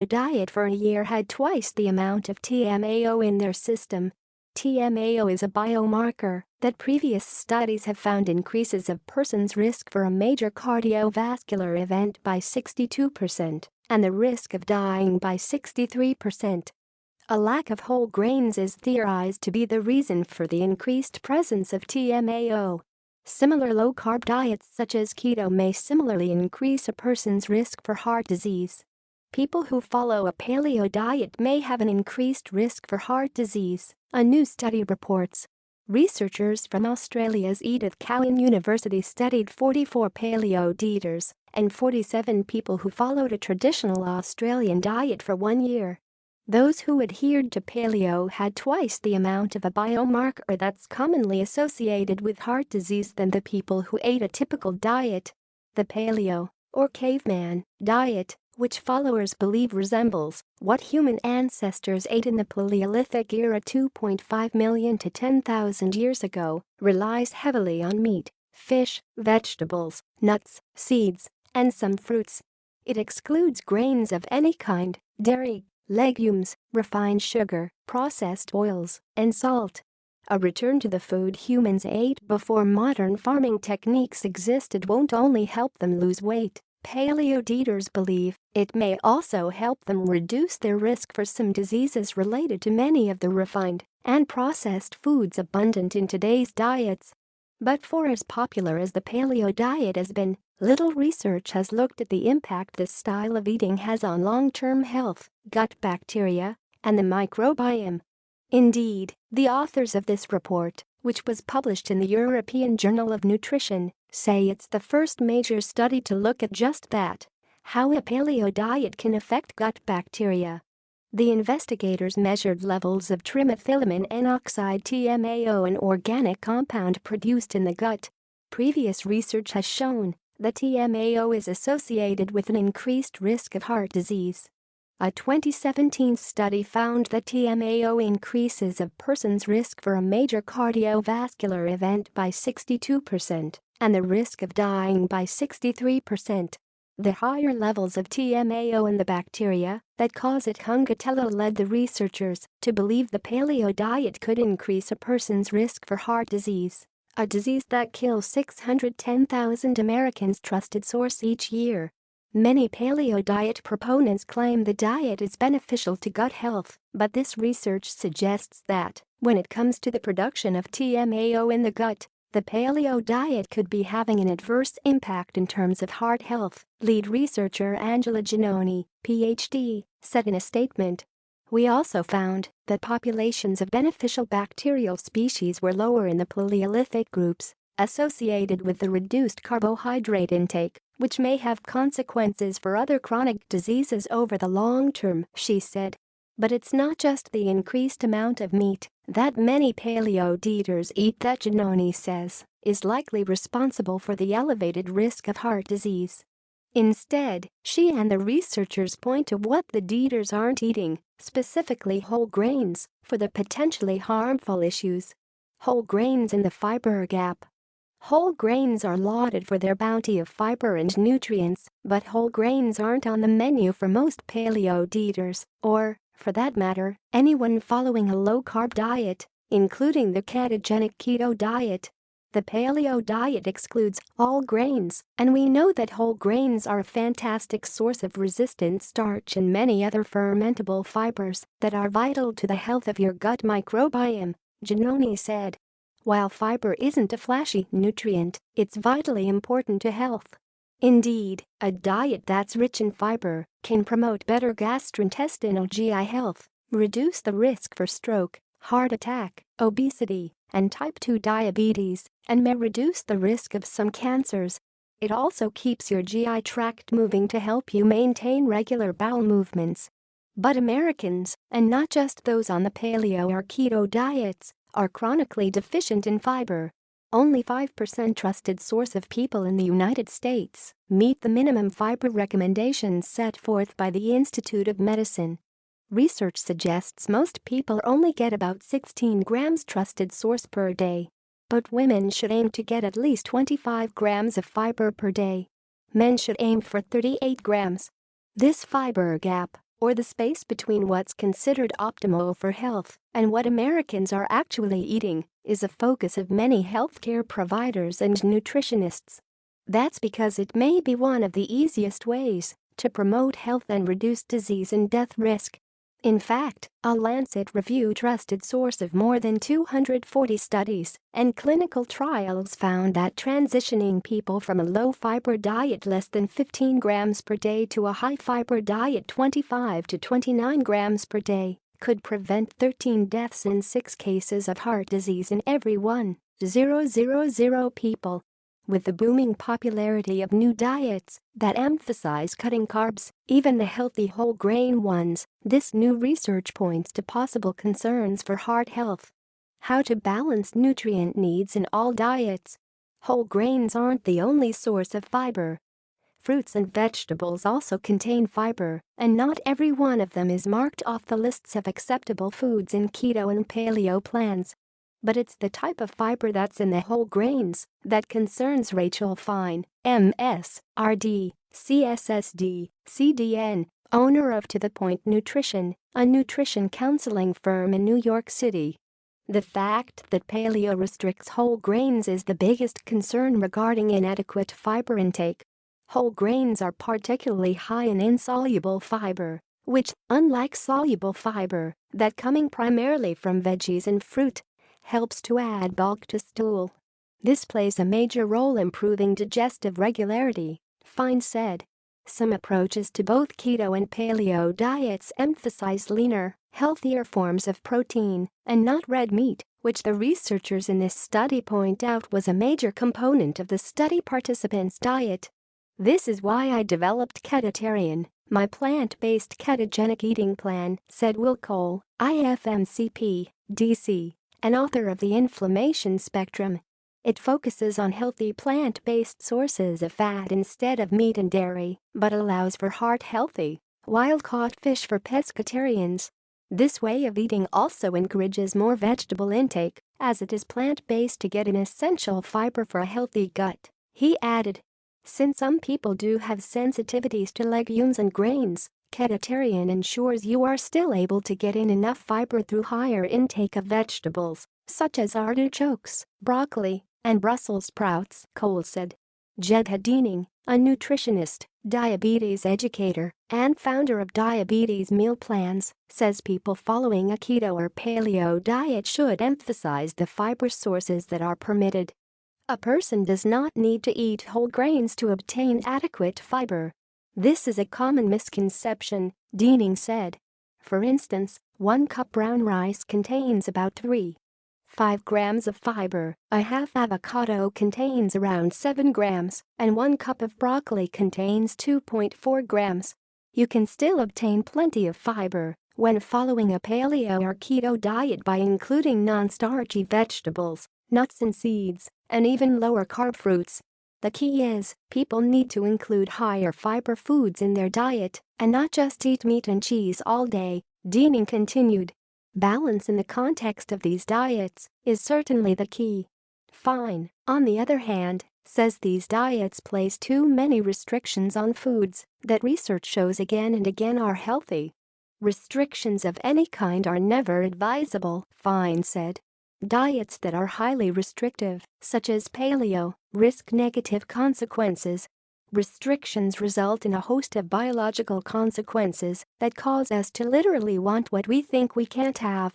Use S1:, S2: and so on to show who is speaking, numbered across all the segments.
S1: diet for a year had twice the amount of TMAO in their system. TMAO is a biomarker that previous studies have found increases a person's risk for a major cardiovascular event by 62% and the risk of dying by 63%. A lack of whole grains is theorized to be the reason for the increased presence of TMAO. Similar low-carb diets such as keto may similarly increase a person's risk for heart disease. People who follow a paleo diet may have an increased risk for heart disease, a new study reports. Researchers from Australia's Edith Cowan University studied 44 paleo dieters and 47 people who followed a traditional Australian diet for 1 year. Those who adhered to paleo had twice the amount of a biomarker that's commonly associated with heart disease than the people who ate a typical diet. The paleo, or caveman, diet, which followers believe resembles what human ancestors ate in the Paleolithic era 2.5 million to 10,000 years ago, relies heavily on meat, fish, vegetables, nuts, seeds, and some fruits. It excludes grains of any kind, dairy, legumes, refined sugar, processed oils, and salt. A return to the food humans ate before modern farming techniques existed won't only help them lose weight, paleo dieters believe, it may also help them reduce their risk for some diseases related to many of the refined and processed foods abundant in today's diets. But for as popular as the paleo diet has been, little research has looked at the impact this style of eating has on long-term health, gut bacteria, and the microbiome. Indeed, the authors of this report, which was published in the European Journal of Nutrition, say it's the first major study to look at just that, how a paleo diet can affect gut bacteria. The investigators measured levels of trimethylamine N-oxide TMAO, an organic compound produced in the gut. Previous research has shown that TMAO is associated with an increased risk of heart disease. A 2017 study found that TMAO increases a person's risk for a major cardiovascular event by 62% and the risk of dying by 63%. The higher levels of TMAO in the bacteria that cause it led the researchers to believe the paleo diet could increase a person's risk for heart disease, a disease that kills 610,000 Americans, trusted source, each year. Many paleo diet proponents claim the diet is beneficial to gut health, but this research suggests that, when it comes to the production of TMAO in the gut, the paleo diet could be having an adverse impact in terms of heart health, lead researcher Angela Giannoni, Ph.D., said in a statement. We also found that populations of beneficial bacterial species were lower in the Paleolithic groups, associated with the reduced carbohydrate intake, which may have consequences for other chronic diseases over the long term, she said. But it's not just the increased amount of meat that many paleo dieters eat that Giannoni says is likely responsible for the elevated risk of heart disease. Instead, she and the researchers point to what the dieters aren't eating, specifically whole grains, for the potentially harmful issues. Whole grains in the fiber gap. Whole grains are lauded for their bounty of fiber and nutrients, but whole grains aren't on the menu for most paleo dieters, or, for that matter, anyone following a low-carb diet, including the ketogenic keto diet. The paleo diet excludes all grains, and we know that whole grains are a fantastic source of resistant starch and many other fermentable fibers that are vital to the health of your gut microbiome, Giannoni said. While fiber isn't a flashy nutrient, it's vitally important to health. Indeed, a diet that's rich in fiber can promote better gastrointestinal GI health, reduce the risk for stroke, heart attack, obesity, and type 2 diabetes, and may reduce the risk of some cancers. It also keeps your GI tract moving to help you maintain regular bowel movements. But Americans, and not just those on the paleo or keto diets, are chronically deficient in fiber. Only 5% trusted source of people in the United States meet the minimum fiber recommendations set forth by the Institute of Medicine. Research suggests most people only get about 16 grams trusted source per day. But women should aim to get at least 25 grams of fiber per day. Men should aim for 38 grams. This fiber gap, or the space between what's considered optimal for health and what Americans are actually eating, is a focus of many healthcare providers and nutritionists. That's because it may be one of the easiest ways to promote health and reduce disease and death risk. In fact, a Lancet Review trusted source of more than 240 studies and clinical trials found that transitioning people from a low-fiber diet less than 15 grams per day to a high-fiber diet 25 to 29 grams per day could prevent 13 deaths and 6 cases of heart disease in every 1,000 people. With the booming popularity of new diets that emphasize cutting carbs, even the healthy whole grain ones, this new research points to possible concerns for heart health. How to balance nutrient needs in all diets. Whole grains aren't the only source of fiber. Fruits and vegetables also contain fiber, and not every one of them is marked off the lists of acceptable foods in keto and paleo plans. But it's the type of fiber that's in the whole grains that concerns Rachel Fine, MS, RD, CSSD, CDN, owner of To The Point Nutrition, a nutrition counseling firm in New York City. The fact that paleo restricts whole grains is the biggest concern regarding inadequate fiber intake. Whole grains are particularly high in insoluble fiber, which, unlike soluble fiber, that coming primarily from veggies and fruit, helps to add bulk to stool. This plays a major role improving digestive regularity, Fine said. Some approaches to both keto and paleo diets emphasize leaner, healthier forms of protein, and not red meat, which the researchers in this study point out was a major component of the study participants' diet. This is why I developed Ketotarian, my plant-based ketogenic eating plan, said Will Cole, IFMCP, DC. An author of The Inflammation Spectrum. It focuses on healthy plant-based sources of fat instead of meat and dairy, but allows for heart-healthy, wild-caught fish for pescatarians. This way of eating also encourages more vegetable intake, as it is plant-based to get an essential fiber for a healthy gut, he added. Since some people do have sensitivities to legumes and grains, Ketotarian ensures you are still able to get in enough fiber through higher intake of vegetables, such as artichokes, broccoli, and Brussels sprouts, Cole said. Jed Hedeening, a nutritionist, diabetes educator, and founder of Diabetes Meal Plans, says people following a keto or paleo diet should emphasize the fiber sources that are permitted. A person does not need to eat whole grains to obtain adequate fiber. This is a common misconception, Deaning said. For instance, 1 cup brown rice contains about 3.5 grams of fiber, a half avocado contains around 7 grams, and 1 cup of broccoli contains 2.4 grams. You can still obtain plenty of fiber when following a paleo or keto diet by including non-starchy vegetables, nuts and seeds, and even lower-carb fruits. The key is, people need to include higher fiber foods in their diet and not just eat meat and cheese all day, Deaning continued. Balance in the context of these diets is certainly the key. Fine, on the other hand, says these diets place too many restrictions on foods that research shows again and again are healthy. Restrictions of any kind are never advisable, Fine said. Diets that are highly restrictive, such as paleo, risk negative consequences. Restrictions result in a host of biological consequences that cause us to literally want what we think we can't have.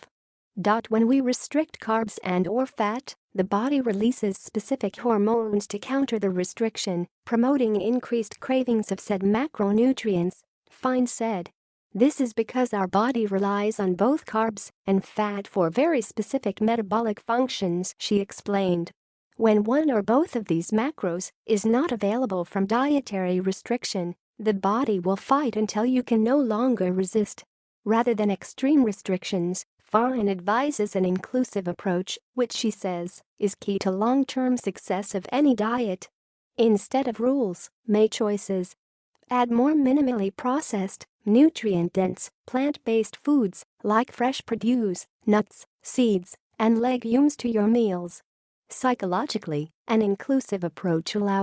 S1: When we restrict carbs and/or fat, the body releases specific hormones to counter the restriction, promoting increased cravings of said macronutrients, Fine said. This is because our body relies on both carbs and fat for very specific metabolic functions, she explained. When one or both of these macros is not available from dietary restriction, the body will fight until you can no longer resist. Rather than extreme restrictions, Fine advises an inclusive approach, which she says is key to long-term success of any diet. Instead of rules, make choices. Add more minimally processed, nutrient-dense, plant-based foods like fresh produce, nuts, seeds, and legumes to your meals. Psychologically, an inclusive approach allows